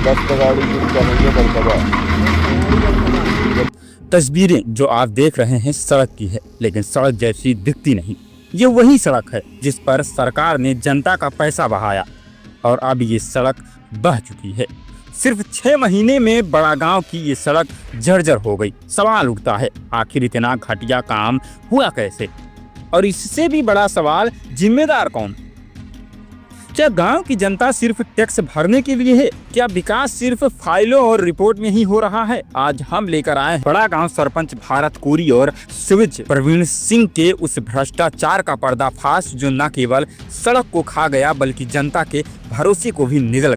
दस्तगाड़ी की चाहिए दस्तगा। तस्वीरें जो आप देख रहे हैं सड़क की है, लेकिन सड़क जैसी दिखती नहीं। ये वही सड़क है जिस पर सरकार ने जनता का पैसा बहाया और अब ये सड़क बह चुकी है। सिर्फ 6 महीने में बड़ा गांव की ये सड़क जर्जर हो गई। सवाल उठता है, आखिर इतना घटिया काम हुआ कैसे? और इससे भी बड़ा सवाल, जिम्मेदार कौन? क्या गांव की जनता सिर्फ टैक्स भरने के लिए है? क्या विकास सिर्फ फाइलों और रिपोर्ट में ही हो रहा है? आज हम लेकर आए बड़ा गांव सरपंच भारत कोरी और सिविच प्रवीण सिंह के उस भ्रष्टाचार का पर्दाफाश जो न केवल सड़क को खा गया बल्कि जनता के भरोसे को भी निगल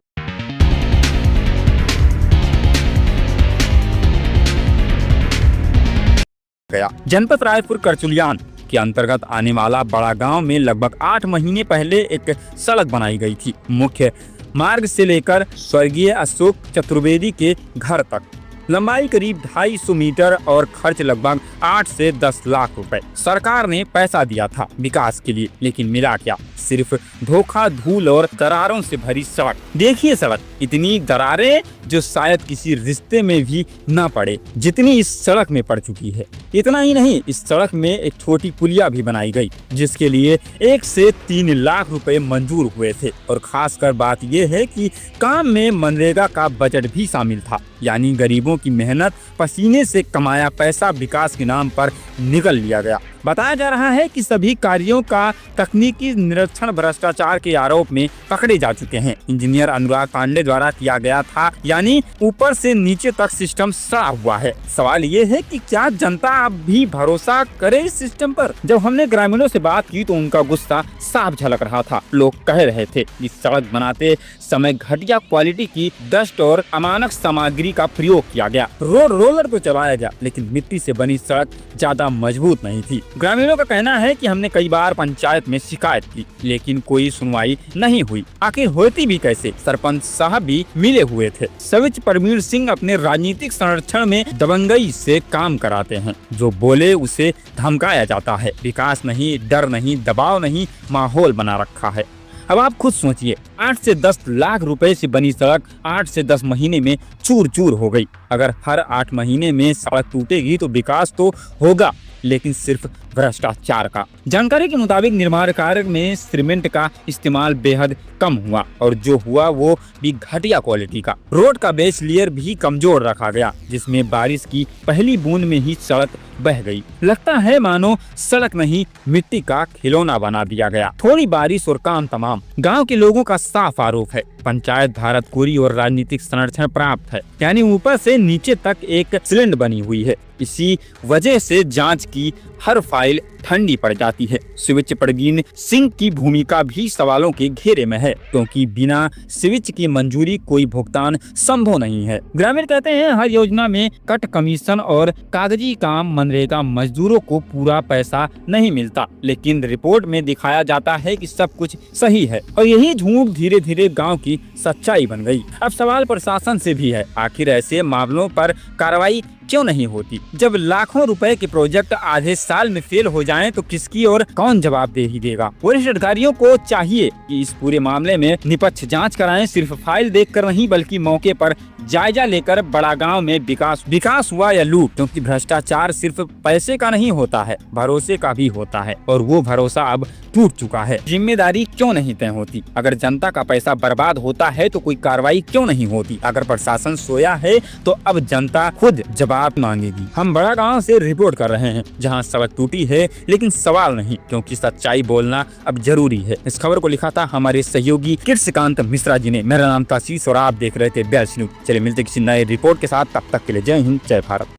गया। जनपद रायपुर करचुलियान के अंतर्गत आने वाला बड़ा गांव में लगभग 8 महीने पहले एक सड़क बनाई गई थी। मुख्य मार्ग से लेकर स्वर्गीय अशोक चतुर्वेदी के घर तक लंबाई करीब 250 मीटर और खर्च लगभग 8 से 10 लाख रुपए। सरकार ने पैसा दिया था विकास के लिए, लेकिन मिला क्या? सिर्फ धोखा, धूल और दरारों से भरी सड़क। देखिए सड़क, इतनी दरारें जो शायद किसी रिश्ते में भी न पड़े जितनी इस सड़क में पड़ चुकी है। इतना ही नहीं, इस सड़क में एक छोटी पुलिया भी बनाई गई जिसके लिए 1 से 3 लाख रुपए मंजूर हुए थे। और खासकर बात यह है कि काम में मनरेगा का बजट भी शामिल था, यानी गरीबों की मेहनत, पसीने से कमाया पैसा विकास के नाम पर निगल लिया गया। बताया जा रहा है कि सभी कार्यों का तकनीकी निरीक्षण भ्रष्टाचार के आरोप में पकड़े जा चुके हैं। इंजीनियर अनुराग पांडे द्वारा किया गया था, यानी ऊपर से नीचे तक सिस्टम सड़ा हुआ है। सवाल ये है कि क्या जनता अब भी भरोसा करे इस सिस्टम पर? जब हमने ग्रामीणों से बात की तो उनका गुस्सा साफ झलक रहा था। लोग कह रहे थे कि सड़क बनाते समय घटिया क्वालिटी की डस्ट और अमानक सामग्री का प्रयोग किया गया। रोड रोलर तो चलाया गया, लेकिन मिट्टी से बनी सड़क ज्यादा मजबूत नहीं थी। ग्रामीणों का कहना है कि हमने कई बार पंचायत में शिकायत की, लेकिन कोई सुनवाई नहीं हुई। आखिर होती भी कैसे? सरपंच साहब भी मिले हुए थे। सिविच प्रवीण सिंह अपने राजनीतिक संरक्षण में दबंगई से काम कराते हैं। जो बोले उसे धमकाया जाता है। विकास नहीं, डर नहीं, दबाव नहीं, माहौल बना रखा है। अब आप खुद सोचिए, 8 से 10 लाख रुपए से बनी सड़क 8 से 10 महीने में चूर चूर हो गई। अगर हर 8 महीने में सड़क टूटेगी तो विकास तो होगा, लेकिन सिर्फ भ्रष्टाचार का। जानकारी के मुताबिक निर्माण कार्य में सीमेंट का इस्तेमाल बेहद कम हुआ और जो हुआ वो भी घटिया क्वालिटी का। रोड का बेस लेयर भी कमजोर रखा गया, जिसमें बारिश की पहली बूंद में ही सड़क बह गई। लगता है मानो सड़क नहीं, मिट्टी का खिलौना बना दिया गया। थोड़ी बारिश और काम तमाम। गांव के लोगों का साफ आरोप है, पंचायत भारत कोरी और राजनीतिक संरक्षण प्राप्त है, यानी ऊपर से नीचे तक एक सिलेंडर बनी हुई है। इसी वजह से जांच की हर फाइल ठंडी पड़ जाती है। सिविच प्रवीण सिंह की भूमिका भी सवालों के घेरे में है, क्योंकि बिना सिविच की मंजूरी कोई भुगतान संभव नहीं है। ग्रामीण कहते हैं हर योजना में कट कमीशन और कागजी काम, मनरेगा मजदूरों को पूरा पैसा नहीं मिलता, लेकिन रिपोर्ट में दिखाया जाता है कि सब कुछ सही है। और यही झूठ धीरे धीरे गाँव की सच्चाई बन गई। अब सवाल प्रशासन से भी है, आखिर ऐसे मामलों पर कार्रवाई क्यों नहीं होती? जब लाखों रुपए के प्रोजेक्ट आधे साल में फेल हो जाएं तो किसकी और कौन जवाबदेही देगा? वरिष्ठ अधिकारियों को चाहिए कि इस पूरे मामले में निष्पक्ष जांच कराएं, सिर्फ फाइल देखकर नहीं बल्कि मौके पर जायजा लेकर। बड़ा गांव में विकास हुआ या लूट? क्योंकि भ्रष्टाचार सिर्फ पैसे का नहीं होता है, भरोसे का भी होता है, और वो भरोसा अब टूट चुका है। जिम्मेदारी क्यों नहीं तय होती? अगर जनता का पैसा बर्बाद होता है तो कोई कार्रवाई क्यों नहीं होती? अगर प्रशासन सोया है तो अब जनता खुद जवाब मांगेगी। हम बड़ा गांव से रिपोर्ट कर रहे हैं, जहां सड़क टूटी है लेकिन सवाल नहीं, क्योंकि सच्चाई बोलना अब जरूरी है। इस खबर को लिखा था हमारे सहयोगी कृष्णकांत मिश्रा जी ने। मेरा नाम ताशीष और आप देख रहे थे बेल्स न्यूज। चलिए मिलते किसी नए रिपोर्ट के साथ, तब तक के लिए जय हिंद, जय भारत।